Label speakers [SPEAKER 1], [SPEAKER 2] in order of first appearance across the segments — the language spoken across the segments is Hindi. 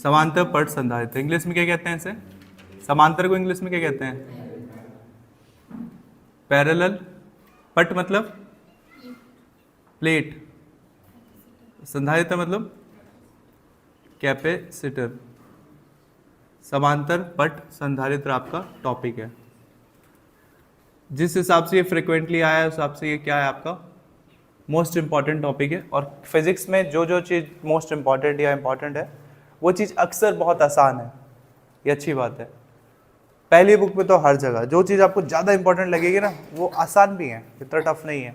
[SPEAKER 1] समांतर पट संधारित्र। इंग्लिश में क्या कहते हैं इसे? समांतर को इंग्लिश में क्या कहते हैं? पैरेलल। पट मतलब प्लेट, संधारित्र मतलब कैपेसिटर। समांतर पट संधारित्र आपका टॉपिक है। जिस हिसाब से ये फ्रिक्वेंटली आया है उस हिसाब से ये क्या है आपका मोस्ट इंपॉर्टेंट टॉपिक है। और फिजिक्स में जो जो चीज़ मोस्ट इंपॉर्टेंट या इंपॉर्टेंट है वो चीज़ अक्सर बहुत आसान है, ये अच्छी बात है। पहली बुक में तो हर जगह जो चीज़ आपको ज़्यादा इंपॉर्टेंट लगेगी ना वो आसान भी है, इतना टफ नहीं है।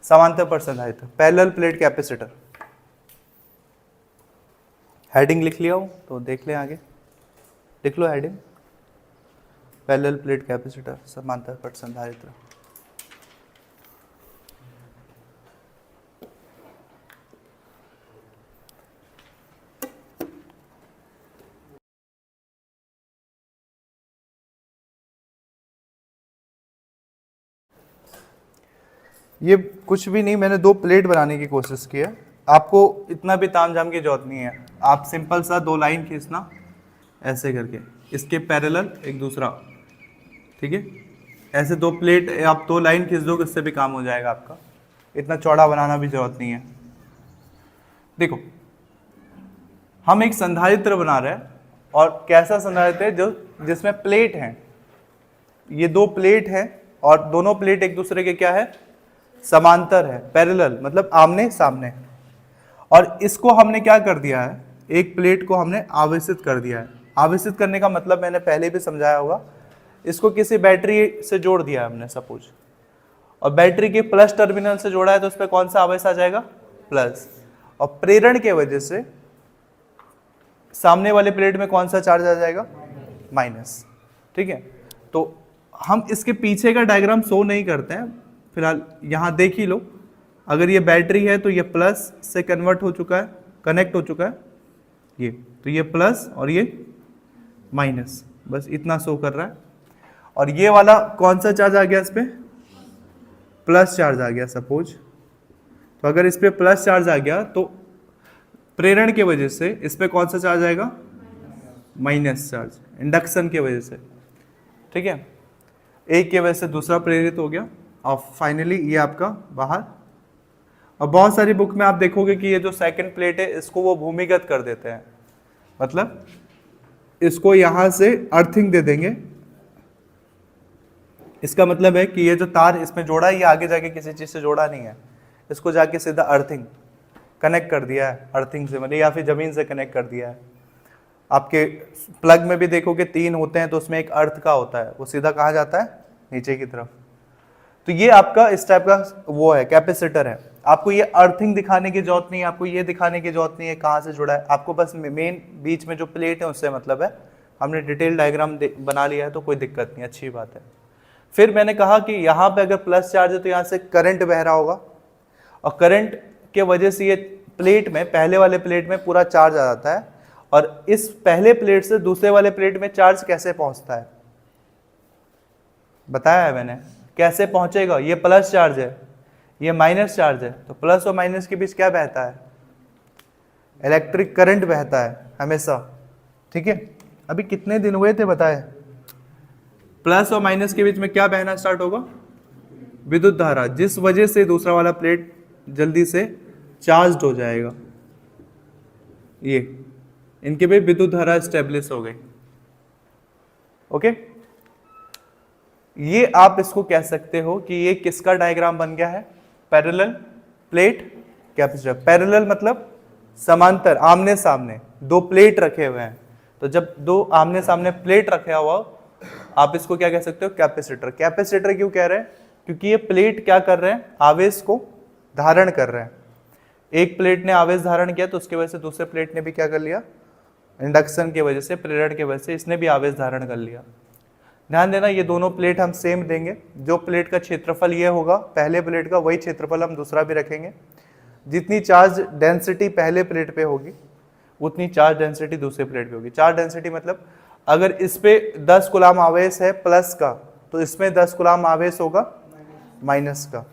[SPEAKER 1] समांतर पट संधारित्र, पैरेलल प्लेट कैपेसिटर। हेडिंग लिख लिया हो तो देख लें आगे, लिख लो हेडिंग, पैरेलल प्लेट कैपेसिटर समांतर पट संधारित्र। ये कुछ भी नहीं, मैंने 2 प्लेट बनाने की कोशिश की है। आपको इतना भी तामझाम की जरूरत नहीं है, आप सिंपल सा 2 लाइन खींचना ऐसे करके, इसके पैरेलल एक दूसरा, ठीक है। ऐसे 2 प्लेट आप 2 लाइन खींच दो, इससे भी काम हो जाएगा आपका, इतना चौड़ा बनाना भी जरूरत नहीं है। देखो हम एक संधारित्र बना रहे हैं, और कैसा संधारित्र है? जो जिसमें प्लेट हैं, ये 2 प्लेट हैं और दोनों प्लेट एक दूसरे के क्या है? समांतर है, पैरेलल मतलब आमने सामने। और इसको हमने क्या कर दिया है? एक प्लेट को हमने आवेशित कर दिया है। आवेशित करने का मतलब मैंने पहले भी समझाया होगा, इसको किसी बैटरी से जोड़ दिया है हमने सपोज, और बैटरी के प्लस टर्मिनल से जोड़ा है तो उस पर कौन सा आवेश आ जाएगा? प्लस। और प्रेरण के वजह से सामने वाले प्लेट में कौन सा चार्ज आ जाएगा? माइनस। ठीक है, तो हम इसके पीछे का डायग्राम शो नहीं करते हैं फिलहाल, यहाँ देख ही लो। अगर ये बैटरी है तो ये प्लस से कन्वर्ट हो चुका है, कनेक्ट हो चुका है ये, तो ये प्लस और ये माइनस, बस इतना शो कर रहा है। और ये वाला कौन सा चार्ज आ गया? इस पे प्लस चार्ज आ गया सपोज। तो अगर इस पे प्लस चार्ज आ गया तो प्रेरण के वजह से इस पे कौन सा चार्ज आएगा? माइनस चार्ज, इंडक्शन के वजह से। ठीक है, एक की वजह से दूसरा प्रेरित हो गया, और फाइनली ये आपका बाहर। और बहुत सारी बुक में आप देखोगे कि ये जो सेकंड प्लेट है इसको वो भूमिगत कर देते हैं, मतलब इसको यहां से अर्थिंग दे देंगे। इसका मतलब है कि ये जो तार इसमें जोड़ा है ये आगे जाके किसी चीज से जोड़ा नहीं है, इसको जाके सीधा अर्थिंग कनेक्ट कर दिया है, अर्थिंग से मतलब, या फिर जमीन से कनेक्ट कर दिया है। आपके प्लग में भी देखोगे 3 होते हैं तो उसमें एक अर्थ का होता है, वो सीधा कहाँ जाता है? नीचे की तरफ। तो ये आपका इस टाइप का वो है, कैपेसिटर है। आपको ये अर्थिंग दिखाने की जरूरत नहीं है, आपको ये दिखाने की जरूरत नहीं है कहाँ से जुड़ा है, आपको बस मेन बीच में जो प्लेट है उससे मतलब है। हमने डिटेल डायग्राम बना लिया है तो कोई दिक्कत नहीं, अच्छी बात है। फिर मैंने कहा कि यहाँ पे अगर प्लस चार्ज है तो यहाँ से करंट बह रहा होगा, और करंट के वजह से ये प्लेट में, पहले वाले प्लेट में पूरा चार्ज आ जाता है। और इस पहले प्लेट से दूसरे वाले प्लेट में चार्ज कैसे पहुंचता है? बताया है मैंने, कैसे पहुंचेगा? ये प्लस चार्ज है, ये माइनस चार्ज है, तो प्लस और माइनस के बीच क्या बहता है? इलेक्ट्रिक करंट बहता है हमेशा। ठीक है, अभी कितने दिन हुए थे बताए? प्लस और माइनस के बीच में क्या बहना स्टार्ट होगा? विद्युत धारा, जिस वजह से दूसरा वाला प्लेट जल्दी से चार्ज हो जाएगा। ये इनके भी विद्युत धारा स्टेब्लिश हो गई। ओके, ये आप इसको कह सकते हो कि ये किसका डायग्राम बन गया है? Parallel plate capacitor. पैरेलल मतलब समांतर, आमने सामने 2 प्लेट रखे हुए हैं। तो जब 2 आमने सामने प्लेट रखा हुआ आप इसको क्या कह सकते हो? कैपेसिटर। कैपेसिटर क्यों कह रहे हैं? क्योंकि ये प्लेट क्या कर रहे हैं? आवेश को धारण कर रहे हैं। एक प्लेट ने आवेश धारण किया तो उसकी वजह से दूसरे प्लेट ने भी क्या कर लिया? इंडक्शन की वजह से, प्रेरण की वजह से इसने भी आवेश धारण कर लिया। ध्यान देना, ये दोनों प्लेट हम सेम देंगे। जो प्लेट का क्षेत्रफल ये होगा पहले प्लेट का, वही क्षेत्रफल हम दूसरा भी रखेंगे। जितनी चार्ज डेंसिटी पहले प्लेट पे होगी उतनी चार्ज डेंसिटी दूसरे प्लेट पे होगी। चार्ज डेंसिटी मतलब अगर इस पे 10 कूलाम आवेश है प्लस का, तो इसमें 10 कूलाम आवेश होगा माइनस का,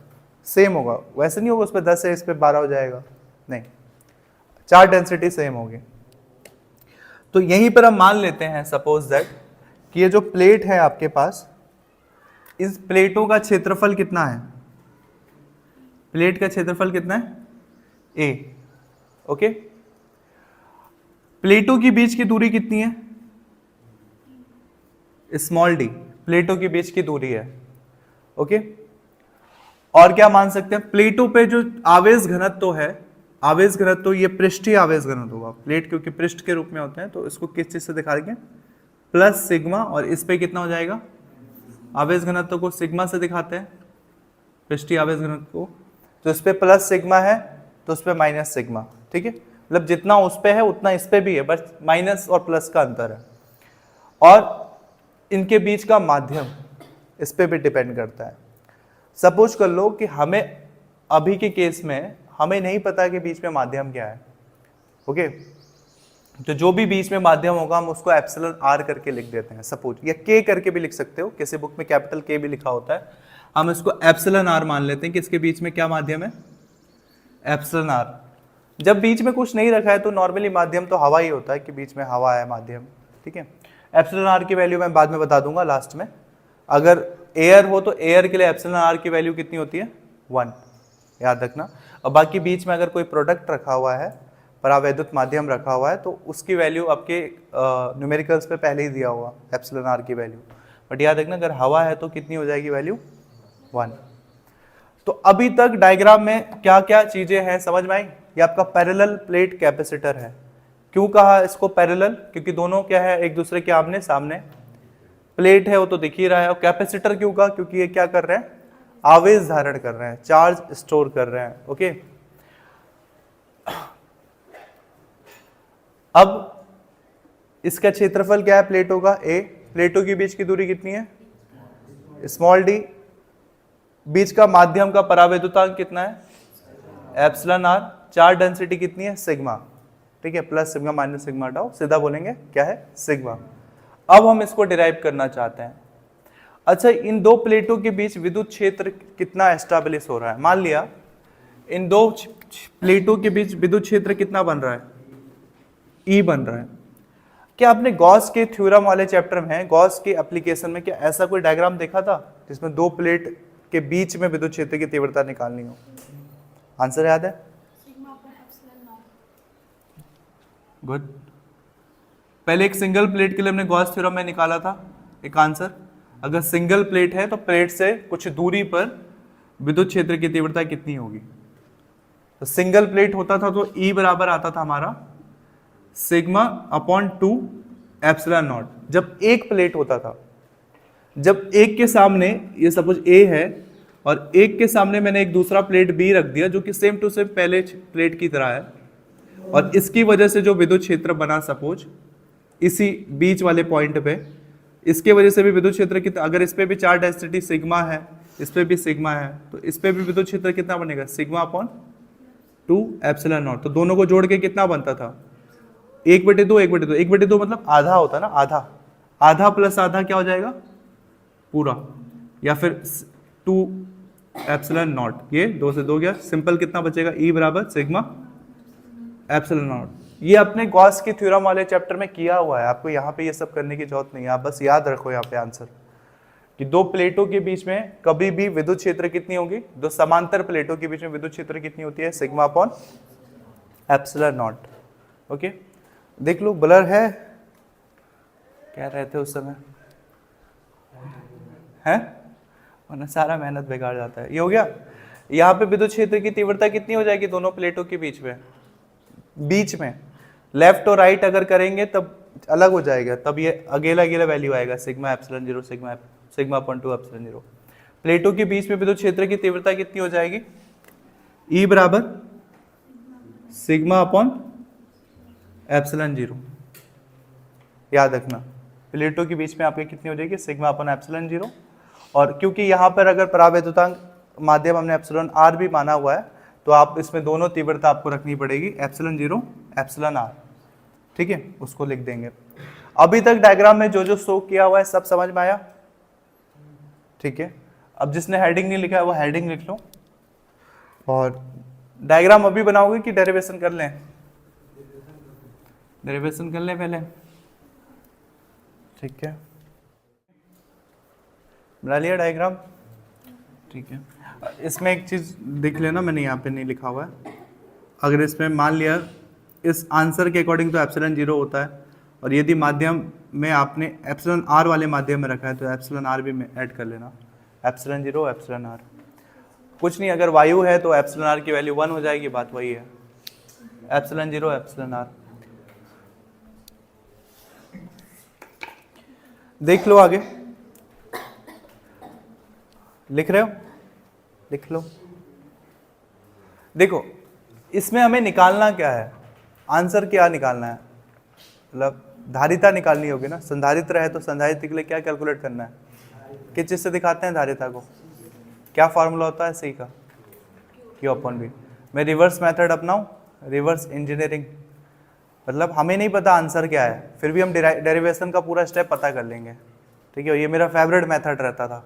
[SPEAKER 1] सेम होगा। वैसे नहीं होगा उस पर 10 है इस पे 12 हो जाएगा, नहीं। चार डेंसिटी सेम होगी। तो यहीं पर हम मान लेते हैं सपोज दैट कि ये जो प्लेट है आपके पास, इस प्लेटों का क्षेत्रफल कितना है, प्लेट का क्षेत्रफल कितना है, ए। ओके, प्लेटों के बीच की दूरी कितनी है, स्मॉल डी, प्लेटों के बीच की दूरी है। ओके, और क्या मान सकते हैं, प्लेटों पे जो आवेश घनत्व है, आवेश घनत्व ये पृष्ठीय आवेश घनत्व होगा, प्लेट क्योंकि पृष्ठ के रूप में होते हैं तो इसको किस चीज से दिखा देंगे, प्लस सिग्मा, और इस पे कितना हो जाएगा, आवेश घनत्व को सिग्मा से दिखाते हैं, पृष्ठीय आवेश घनत्व को, तो इस पे प्लस सिग्मा है तो उस पे माइनस सिग्मा। ठीक है, मतलब जितना उस पे है उतना इस पे भी है, बस माइनस और प्लस का अंतर है। और इनके बीच का माध्यम इस पे भी डिपेंड करता है। सपोज कर लो कि हमें अभी के केस में हमें नहीं पता कि बीच में माध्यम क्या है। ओके, तो जो भी बीच में माध्यम होगा हम उसको एप्सिलॉन आर करके लिख देते हैं सपोज, या के करके भी लिख सकते हो, किसी बुक में कैपिटल के भी लिखा होता है, हम इसको एप्सिलॉन आर मान लेते हैं कि इसके बीच में क्या माध्यम है, एप्सिलॉन आर। जब बीच में कुछ नहीं रखा है तो नॉर्मली माध्यम तो हवा ही होता है कि बीच में हवा है माध्यम। ठीक है, एप्सिलॉन आर की वैल्यू मैं बाद में बता दूंगा लास्ट में। अगर एयर हो तो एयर के लिए एप्सिलॉन आर की वैल्यू कितनी होती है, 1, याद रखना। और बाकी बीच में अगर कोई प्रोडक्ट रखा हुआ है, परावैद्युत माध्यम रखा हुआ है, तो उसकी वैल्यू आपके न्यूमेरिकल्स पे पहले ही दिया हुआ एप्सिलॉन आर की वैल्यू, बट याद रखना अगर हवा है तो कितनी हो जाएगी वैल्यू, 1। तो अभी तक डायग्राम में क्या क्या चीजें हैं समझ में आई। ये आपका पैरेलल प्लेट कैपेसिटर है। क्यों कहा इसको पैरेलल, क्योंकि दोनों क्या है, एक दूसरे के आमने सामने, प्लेट है वो तो दिख ही रहा है। और कैपेसिटर क्यों कहा, क्योंकि ये क्या कर रहे हैं, आवेश धारण कर रहे हैं, चार्ज स्टोर कर रहे हैं। ओके, अब इसका क्षेत्रफल क्या है प्लेटों का, ए। प्लेटों के बीच की दूरी कितनी है, स्मॉल डी। बीच का माध्यम का परावैद्युतांक कितना है, एप्सिलॉन आर। चार डेंसिटी कितनी है, सिग्मा। ठीक है, प्लस सिग्मा माइनस सिग्मा हटाओ, सीधा बोलेंगे क्या है, सिग्मा। अब हम इसको डिराइव करना चाहते हैं। अच्छा, इन दो प्लेटों के बीच विद्युत क्षेत्र कितना एस्टैब्लिश हो रहा है। मान लिया इन दो प्लेटों के बीच विद्युत क्षेत्र कितना बन रहा है, ई बन रहा है। क्या आपने गॉस के थ्योरम वाले चैप्टर में, गॉस के एप्लीकेशन में, क्या ऐसा कोई डायग्राम देखा था जिसमें दो प्लेट के बीच में विद्युत क्षेत्र की तीव्रता निकालनी हो। आंसर याद है, गुड। पहले एक सिंगल प्लेट के लिए हमने गॉस थ्योरम में निकाला था एक आंसर। अगर सिंगल प्लेट है तो प्लेट से कुछ दूरी पर विद्युत क्षेत्र की तीव्रता कितनी होगी। तो सिंगल प्लेट होता था तो ई बराबर आता था हमारा सिग्मा अपॉन 2 एप्सिलॉन नॉट। जब एक प्लेट होता था, जब एक के सामने ये सपोज ए है और एक के सामने मैंने एक दूसरा प्लेट बी रख दिया जो कि सेम टू सेम पहले प्लेट की तरह है, और इसकी वजह से जो विद्युत क्षेत्र बना सपोज इसी बीच वाले पॉइंट पे, इसके वजह से भी विद्युत क्षेत्र कितना, अगर इस पे भी चार डेंसिटी सिग्मा है, इस पे भी सिग्मा है, तो इस पे भी विद्युत क्षेत्र कितना बनेगा, सिग्मा अपॉन 2 एप्सिलॉन नॉट। तो दोनों को जोड़ के कितना बनता था, 1/2 1/2। 1/2 मतलब आधा होता है ना, आधा। आधा प्लस आधा क्या हो जाएगा, पूरा, या फिर 2 एप्सिलॉन नॉट। ये 2 से 2 गया, सिंपल कितना बचेगा, ई बराबर सिग्मा एप्सिलॉन नॉट। ये अपने गॉस की थ्योरम वाले चैप्टर में किया हुआ है, आपको यहाँ पे ये सब करने की जरूरत नहीं है। आप बस याद रखो यहाँ पे आंसर कि दो प्लेटों के बीच में कभी भी विद्युत क्षेत्र कितनी होगी, दो समांतर प्लेटों के बीच में विद्युत क्षेत्र कितनी होती है, sigma upon epsilon not. Okay, देख लो ब्लर है, क्या रहे थे उस समय है, वरना सारा मेहनत बेकार जाता है। ये हो गया। यहाँ पे विद्युत क्षेत्र की तीव्रता कितनी हो जाएगी दोनों प्लेटों के बीच में, लेफ्ट और राइट अगर करेंगे तब अलग हो जाएगा, तब ये अकेला अकेला वैल्यू आएगा, sigma epsilon 0 sigma upon 2 epsilon 0। प्लेटों के बीच में विद्युत क्षेत्र की तीव्रता कितनी हो जाएगी, ई बराबर सिग्मा अपॉन एप्सिलॉन 0। याद रखना, प्लेटों के बीच में आपके कितनी हो जाएगी, सिग्मा अपॉन एप्सिलॉन 0। और क्योंकि यहाँ पर अगर परावैद्युतांक माध्यम हमने एप्सिलॉन आर भी माना हुआ है, तो आप इसमें दोनों तीव्रता आपको रखनी पड़ेगी, एप्सिलॉन 0 एप्सिलॉन आर। ठीक है, उसको लिख देंगे। अभी तक डायग्राम में जो जो शो किया हुआ है सब समझ में आया। ठीक है, अब जिसने हेडिंग नहीं लिखा है वो हेडिंग लिख लो। और डायग्राम अभी बनाओगे कि डेरिवेशन कर लें, डेरिवेशन कर ले पहले, ठीक है, बना लिया डायग्राम, ठीक है। इसमें एक चीज़ देख लेना, मैंने यहाँ पे नहीं लिखा हुआ है। अगर इसमें मान लिया इस आंसर के अकॉर्डिंग तो एप्सिलॉन 0 होता है, और यदि माध्यम में आपने एप्सिलॉन r वाले माध्यम में रखा है तो एप्सिलॉन r भी में ऐड कर लेना, एप्सिलॉन 0 एप्सिलॉन r। कुछ नहीं, अगर वायु है तो एप्सिलॉन r की वैल्यू 1 हो जाएगी, बात वही है, एप्सिलॉन 0 एप्सिलॉन r। देख लो आगे, लिख रहे हो, लिख लो। देखो इसमें हमें निकालना क्या है, आंसर क्या निकालना है, मतलब धारिता निकालनी होगी ना। संधारित्र है तो संधारित्र के लिए क्या कैलकुलेट करना है, किस चीज से दिखाते हैं धारिता को, क्या फॉर्मूला होता है सी का, Q/V। मैं रिवर्स मेथड अपनाऊं, रिवर्स इंजीनियरिंग, मतलब हमें नहीं पता आंसर क्या है, फिर भी हम डेरिवेशन का पूरा स्टेप पता कर लेंगे, ठीक है। ये मेरा फेवरेट मेथड रहता था।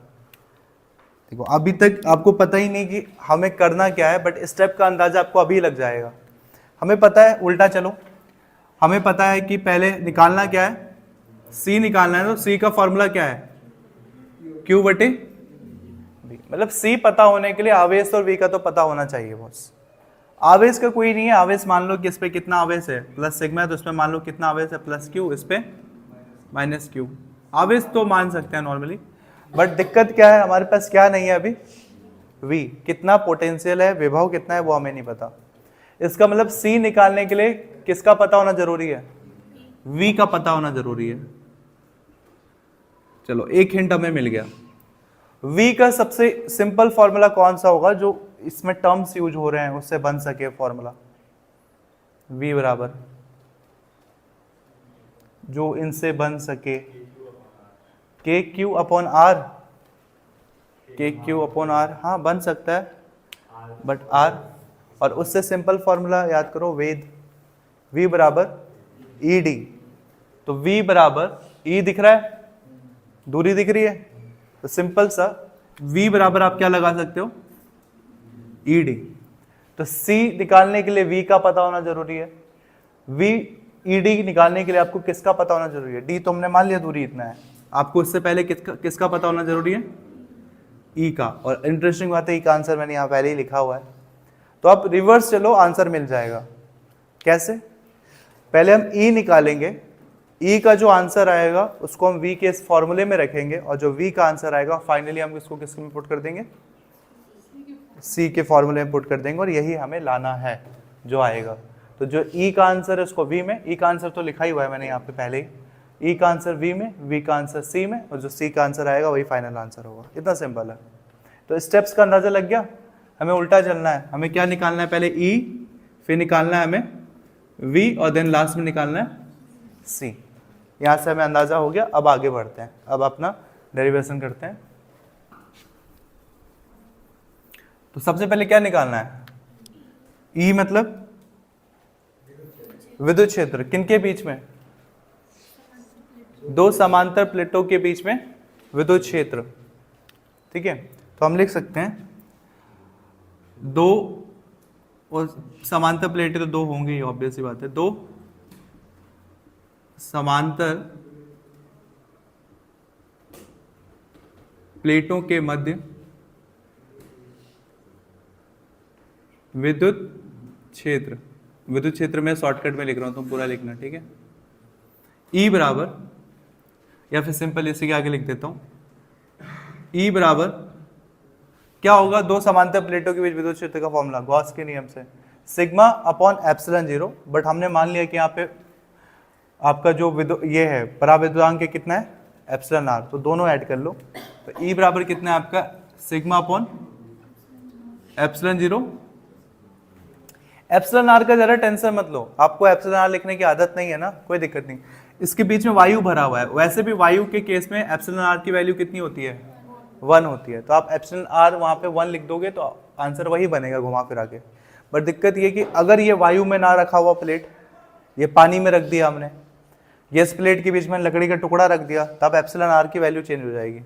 [SPEAKER 1] देखो अभी तक आपको पता ही नहीं कि हमें करना क्या है, बट स्टेप का अंदाजा आपको अभी लग जाएगा। हमें पता है, उल्टा चलो, हमें पता है कि पहले निकालना क्या है, C निकालना है, तो C का फॉर्मूला क्या है, Q/V। मतलब C पता होने के लिए आवेश और V का तो पता होना चाहिए बॉस। आवेश का कोई नहीं है, आवेश मान लो कि इस पे कितना आवेश है, प्लस सिग्मा है, तो इसमें मान लो कितना आवेश है, प्लस Q, इस पे माइनस Q। आवेश तो मान सकते हैं नॉर्मली, बट दिक्कत क्या है, हमारे पास क्या नहीं है अभी, V कितना पोटेंशियल है, विभव कितना है, वो हमें नहीं पता। इसका मतलब C निकालने के लिए किसका पता होना जरूरी है, V का पता होना जरूरी है। चलो एक हिंट हमें मिल गया। V का सबसे सिंपल फॉर्मूला कौन सा होगा जो इसमें टर्म्स यूज हो रहे हैं उससे बन सके फॉर्मूला, V बराबर जो इनसे बन सके KQ/R, KQ/R, हाँ बन सकता है, बट R, और उससे सिंपल फॉर्मूला याद करो वेद, V बराबर ED। तो V बराबर E दिख रहा है, दूरी दिख रही है, तो सिंपल सा V बराबर आप क्या लगा सकते हो, ED। तो C निकालने के लिए V का पता होना जरूरी है, V ED निकालने के लिए आपको किसका पता होना जरूरी है, D तो हमने मान लिया दूरी इतना है, आपको इससे पहले किसका पता होना जरूरी है, E का। और इंटरेस्टिंग बात है, E का आंसर मैंने यहाँ पहले ही लिखा हुआ है, तो आप रिवर्स चलो, आंसर मिल जाएगा। कैसे, पहले हम E निकालेंगे, E का जो आंसर आएगा उसको हम V के इस फॉर्मूले में रखेंगे, और जो V का आंसर आएगा फाइनली हम इसको किसके में पुट कर देंगे, C के फॉर्मूले में पुट कर देंगे, और यही हमें लाना है जो आएगा। तो जो E का आंसर है उसको V में, E का आंसर तो लिखा ही हुआ है मैंने यहाँ पे पहले ही, E का आंसर V में, V का आंसर C में, और जो C का आंसर आएगा वही फाइनल आंसर होगा। इतना सिंपल है। तो स्टेप्स का अंदाजा लग गया, हमें उल्टा चलना है, हमें क्या निकालना है, पहले E, फिर निकालना है हमें V, और देन लास्ट में निकालना है C। यहाँ से हमें अंदाजा हो गया। अब आगे बढ़ते हैं, अब अपना डेरिवेशन करते हैं। तो सबसे पहले क्या निकालना है, E मतलब विद्युत क्षेत्र, किनके बीच में, दो समांतर प्लेटों के बीच में विद्युत क्षेत्र, ठीक है। तो हम लिख सकते हैं दो, और समांतर प्लेटें तो दो होंगी ही, ऑब्वियस सी बात है, दो समांतर प्लेटों के मध्य विद्युत क्षेत्र, विद्युत क्षेत्र में शॉर्टकट में लिख रहा हूं, तुम पूरा लिखना, ठीक है। E बराबर, या फिर सिंपल इसी के आगे लिख देता हूं, E बराबर क्या होगा, दो समांतर प्लेटों के बीच विद्युत क्षेत्र का फॉर्मूला गॉस के नियम से, सिग्मा अपॉन एप्सिलॉन 0। बट हमने मान लिया कि यहाँ पे आपका जो ये है पराविद्युतांक कितना है, एप्सिलॉन r, तो दोनों ऐड कर लो। तो E बराबर कितना है आपका, sigma upon epsilon 0। Epsilon r का जरा टेंशन मत लो, आपको एप्सिलॉन r लिखने की आदत नहीं है ना, कोई दिक्कत नहीं। इसके बीच में वायु भरा हुआ है, वैसे भी वायु के केस में एप्सिलॉन r की वैल्यू कितनी होती है, 1 होती है। तो आप एप्सिलॉन r वहाँ पे 1 लिख दोगे तो आंसर वही बनेगा घुमा फिरा के। बट दिक्कत ये कि अगर ये वायु में ना रखा हुआ प्लेट, ये पानी में रख दिया हमने, ये इस प्लेट के बीच में लकड़ी का टुकड़ा रख दिया, तब एप्सिलॉन r की वैल्यू चेंज हो जाएगी,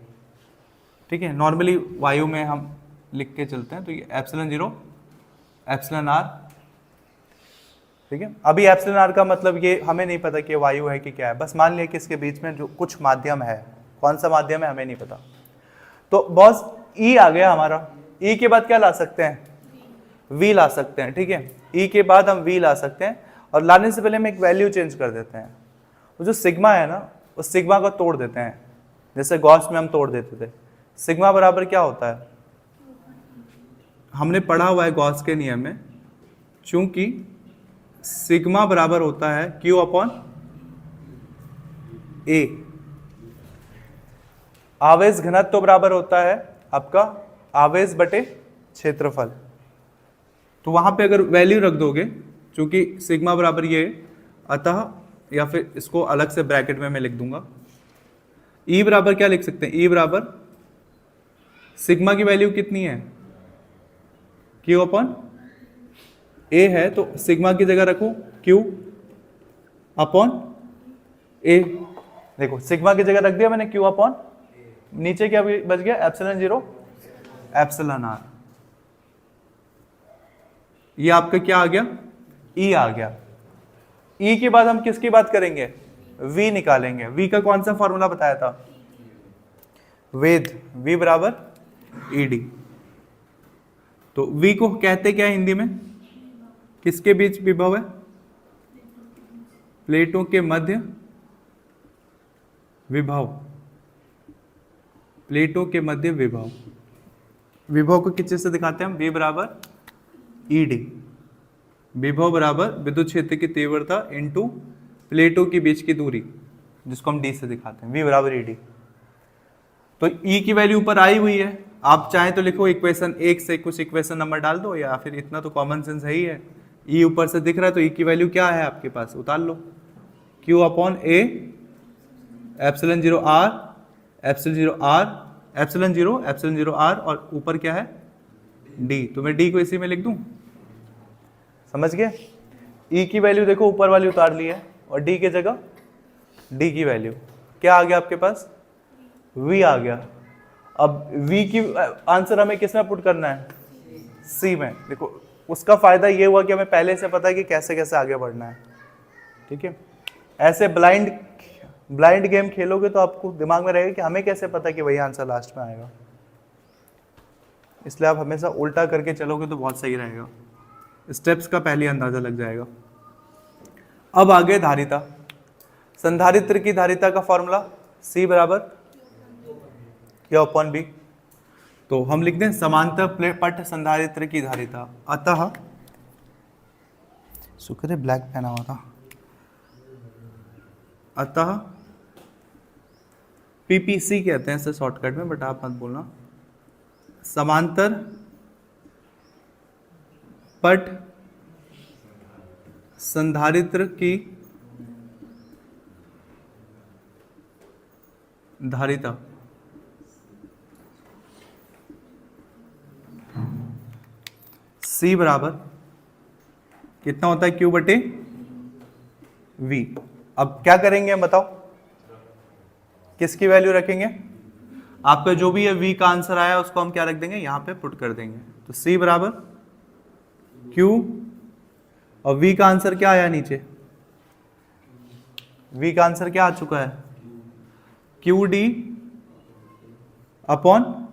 [SPEAKER 1] ठीक है। नॉर्मली वायु में हम लिख के चलते हैं, तो ये एप्सिलॉन 0 एप्सिलॉन r ठीक है। अभी एप्सिलॉन आर का मतलब ये हमें नहीं पता कि वायु है कि क्या है, बस मान लिया कि इसके बीच में जो कुछ माध्यम है, कौन सा माध्यम है हमें नहीं पता। तो बॉस ई आ गया हमारा। ई के बाद क्या ला सकते हैं, वी ला सकते हैं, ठीक है। ई के बाद हम वी ला सकते हैं, और लाने से पहले हम एक वैल्यू चेंज कर देते हैं। वो जो सिग्मा है ना, उस सिग्मा को तोड़ देते हैं, जैसे गॉस में हम तोड़ देते थे। सिग्मा बराबर क्या होता है, हमने पढ़ा हुआ है गॉस के नियम में, चूंकि सिग्मा बराबर होता है क्यू अपॉन ए। आवेश घनत्व तो बराबर होता है आपका आवेश बटे क्षेत्रफल। तो वहां पे अगर वैल्यू रख दोगे, चूंकि सिग्मा बराबर ये, अतः या फिर इसको अलग से ब्रैकेट में मैं लिख दूंगा, ई बराबर क्या लिख सकते हैं, ई बराबर सिग्मा की वैल्यू कितनी है, क्यू अपॉन ए है, तो सिग्मा की जगह रखो क्यू अपॉन ए। देखो सिग्मा की जगह रख दिया मैंने क्यू अपॉन, नीचे क्या बच गया, एप्सिलॉन जीरो एप्सिलॉन आर। ये आपका क्या आ गया, ई आ गया। ई के बाद हम किसकी बात करेंगे, वी निकालेंगे। वी का कौन सा फॉर्मूला बताया था, वेद, वी बराबर ई डी। तो वी को कहते क्या है हिंदी में, किसके बीच विभव है, प्लेटों के मध्य विभव, प्लेटों के मध्य विभव। विभव को किस चीज से दिखाते हैं हम, वी बराबर ई डी। विभव बराबर विद्युत क्षेत्र की तीव्रता इनटू प्लेटों के बीच की दूरी, जिसको हम डी से दिखाते हैं, वी बराबर ई डी। तो ई की वैल्यू ऊपर आई हुई है, आप चाहें तो लिखो इक्वेशन 1 से कुछ इक्वेशन नंबर डाल दो, या फिर इतना तो कॉमन सेंस है ही है, ई ऊपर से दिख रहा है तो ई की वैल्यू क्या है आपके पास, उतार लो, Q upon A epsilon zero R, epsilon zero R, epsilon zero R, और ऊपर क्या है डी। तो मैं डी को इसी में लिख दूं, समझ गए। ई की वैल्यू देखो ऊपर वाली उतार ली है, और डी की जगह डी की वैल्यू क्या आ गया आपके पास, वी आ गया। अब वी की आंसर हमें किस में पुट करना है, सी में। देखो उसका फायदा ये हुआ कि हमें पहले से पता है कि कैसे कैसे आगे बढ़ना है, ठीक है। ऐसे ब्लाइंड गेम खेलोगे तो आपको दिमाग में रहेगा कि हमें कैसे पता कि वही आंसर लास्ट में आएगा, इसलिए आप हमेशा उल्टा करके चलोगे तो बहुत सही रहेगा, स्टेप्स का पहले अंदाजा लग जाएगा। अब आगे धारिता, संधारित्र की धारिता का फॉर्मूला सी बराबर क्या अपॉन बी। तो हम लिख दें समांतर पट संधारित्र की धारिता, अतः शुक्र है ब्लैक पहना हुआ था, अतः पीपीसी कहते हैं इसे शॉर्टकट में, बट आप मत बोलना, समांतर पट संधारित्र की धारिता C बराबर कितना होता है, Q बटे V। अब क्या करेंगे हम बताओ, किसकी वैल्यू रखेंगे, आपका जो भी है V का आंसर आया उसको हम क्या रख देंगे, यहां पे पुट कर देंगे। तो C बराबर Q, और V का आंसर क्या आया नीचे, V का आंसर क्या आ चुका है, Q D upon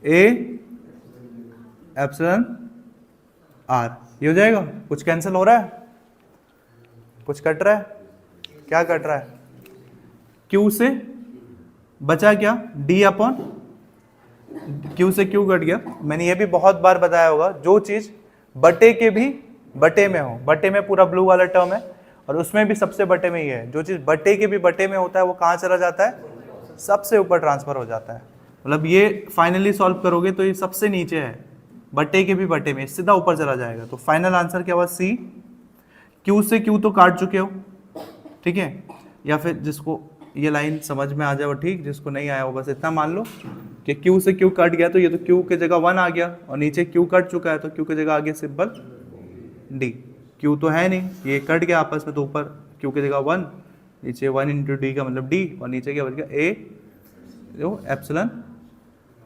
[SPEAKER 1] A epsilon R. ये हो जाएगा, कुछ कैंसिल हो रहा है, कुछ कट रहा है, क्या कट रहा है, Q से बचा क्या, D अपॉन, Q से Q कट गया। मैंने ये भी बहुत बार बताया होगा, जो चीज बटे के भी बटे में हो, बटे में पूरा ब्लू वाला टर्म है, और उसमें भी सबसे बटे में ही है, जो चीज बटे के भी बटे में होता है वो कहाँ चला जाता है, सबसे ऊपर ट्रांसफर हो जाता है। मतलब ये फाइनली सॉल्व करोगे तो ये सबसे नीचे है, बटे के भी बटे में, सीधा ऊपर चला जाएगा। तो फाइनल आंसर क्या हुआ, सी। क्यू से क्यू तो काट चुके हो, ठीक है, या फिर जिसको ये लाइन समझ में आ जाए वो ठीक, जिसको नहीं आया वो बस इतना मान लो कि क्यू से क्यू कट गया, तो ये तो क्यू की जगह 1 आ गया, और नीचे क्यू कट चुका है तो क्यू की जगह आ गया सिंपल डी। क्यू तो है नहीं, ये कट गया आपस में, तो ऊपर क्यू की जगह 1, नीचे 1 इंटू डी का मतलब डी, और नीचे क्या बच गया ए जो एप्सिलॉन।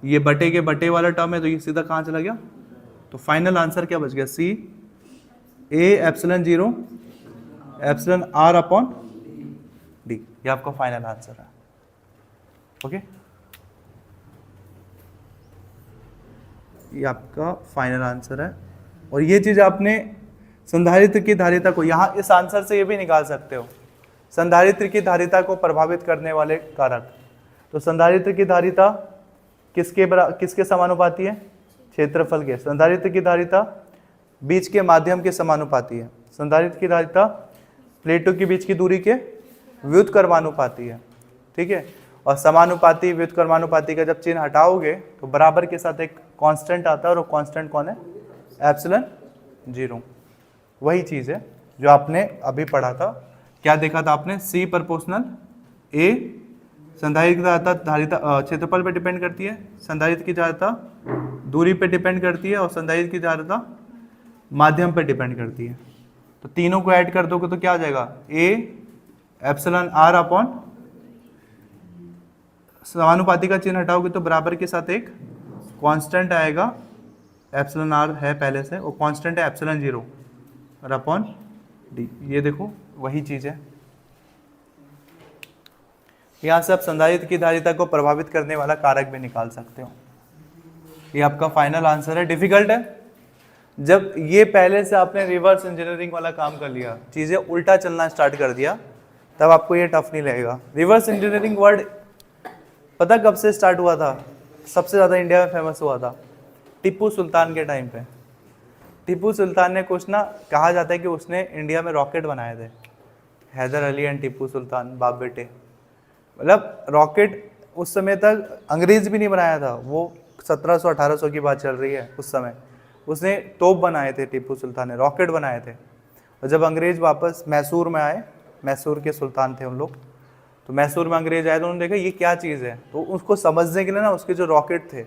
[SPEAKER 1] ये बटे के बटे वाला टर्म है तो ये सीधा कहाँ चला गया, तो फाइनल आंसर क्या बच गया, C A epsilon 0 epsilon R upon D, ये आपका फाइनल आंसर है। ओके, ये आपका फाइनल आंसर है। और ये चीज आपने संधारित्र की धारिता को, यहाँ इस आंसर से ये भी निकाल सकते हो, संधारित्र की धारिता को प्रभावित करने वाले कारक। तो संधारित्र की धारिता किसके समानुपाती है? क्षेत्रफल के। संधारित्र की धारिता बीच के माध्यम के समानुपाती है। संधारित्र की धारिता प्लेटों के बीच की दूरी के व्युत्क्रमानुपाती है। ठीक है, और समानुपाती व्युत्क्रमानुपाती का जब चिन्ह हटाओगे तो बराबर के साथ एक कांस्टेंट आता है, और वो कांस्टेंट कौन है? एप्सिलॉन 0। वही चीज है जो आपने अभी पढ़ा था। क्या देखा था आपने? C proportional A। संधारित्र की धारिता क्षेत्रफल पे डिपेंड करती है, संधारित्र की धारिता दूरी पे डिपेंड करती है, और संधारित्र की धारिता माध्यम पे डिपेंड करती है। तो तीनों को ऐड कर दोगे तो क्या आ जाएगा? A एप्सिलॉन R अपॉन, समानुपाती का चिन्ह हटाओगे तो बराबर के साथ एक कांस्टेंट आएगा, एप्सिलॉन R है पहले से, वो कांस्टेंट है एप्सिलॉन 0, और अपॉन डी। ये देखो वही चीज है। यहां से आप संधारित्र की धारिता को प्रभावित करने वाला कारक भी निकाल सकते हो। ये आपका फाइनल आंसर है। डिफिकल्ट है? जब ये पहले से आपने रिवर्स इंजीनियरिंग वाला काम कर लिया, चीजें उल्टा चलना स्टार्ट कर दिया, तब आपको ये टफ नहीं लगेगा। रिवर्स इंजीनियरिंग वर्ड पता कब से स्टार्ट हुआ था? सबसे ज्यादा इंडिया में फेमस हुआ था टीपू सुल्तान के टाइम पे। टीपू सुल्तान ने कुछ ना, कहा जाता है कि उसने इंडिया में रॉकेट बनाए थे, हैदर अली एंड टीपू सुल्तान, बाप बेटे। मतलब रॉकेट उस समय तक अंग्रेज भी नहीं बनाया था, वो 1700-1800 की बात चल रही है। उस समय उसने तोप बनाए थे, टीपू सुल्तान ने रॉकेट बनाए थे। और जब अंग्रेज वापस मैसूर में आए, मैसूर के सुल्तान थे उन लोग, तो मैसूर में अंग्रेज आए तो उन्होंने देखा ये क्या चीज़ है, तो उसको समझने के लिए ना उसके जो रॉकेट थे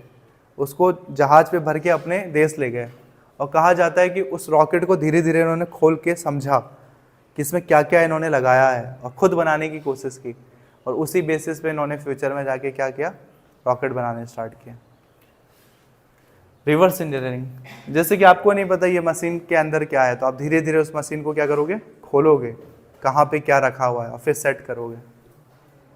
[SPEAKER 1] उसको जहाज पे भर के अपने देश ले गए। और कहा जाता है कि उस रॉकेट को धीरे धीरे इन्होंने खोल के समझा कि इसमें क्या क्या इन्होंने लगाया है, और खुद बनाने की कोशिश की, और उसी बेसिस पे इन्होंने फ्यूचर में जाके क्या किया? रॉकेट बनाने स्टार्ट किया। रिवर्स इंजीनियरिंग, जैसे कि आपको नहीं पता ये मशीन के अंदर क्या है, तो आप धीरे धीरे उस मशीन को क्या करोगे? खोलोगे, कहाँ पे क्या रखा हुआ है, और फिर सेट करोगे।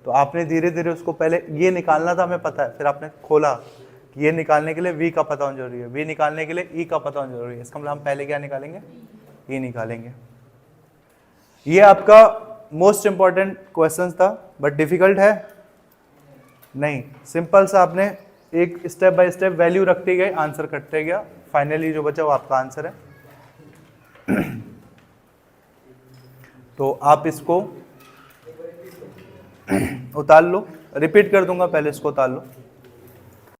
[SPEAKER 1] तो आपने धीरे धीरे उसको, पहले ये निकालना था हमें पता है, फिर आपने खोला कि ये निकालने के लिए V का पता होना जरूरी है, V निकालने के लिए E का पता होना जरूरी है। इसका मतलब हम पहले क्या निकालेंगे? E निकालेंगे। ये आपका मोस्ट इंपॉर्टेंट क्वेश्चन था, बट डिफिकल्ट है नहीं। सिंपल सा आपने एक स्टेप बाय स्टेप वैल्यू रखते गए, आंसर करते गया, फाइनली जो बचा वो आपका आंसर है। तो आप इसको उतार लो, रिपीट कर दूंगा, पहले इसको उतार लो।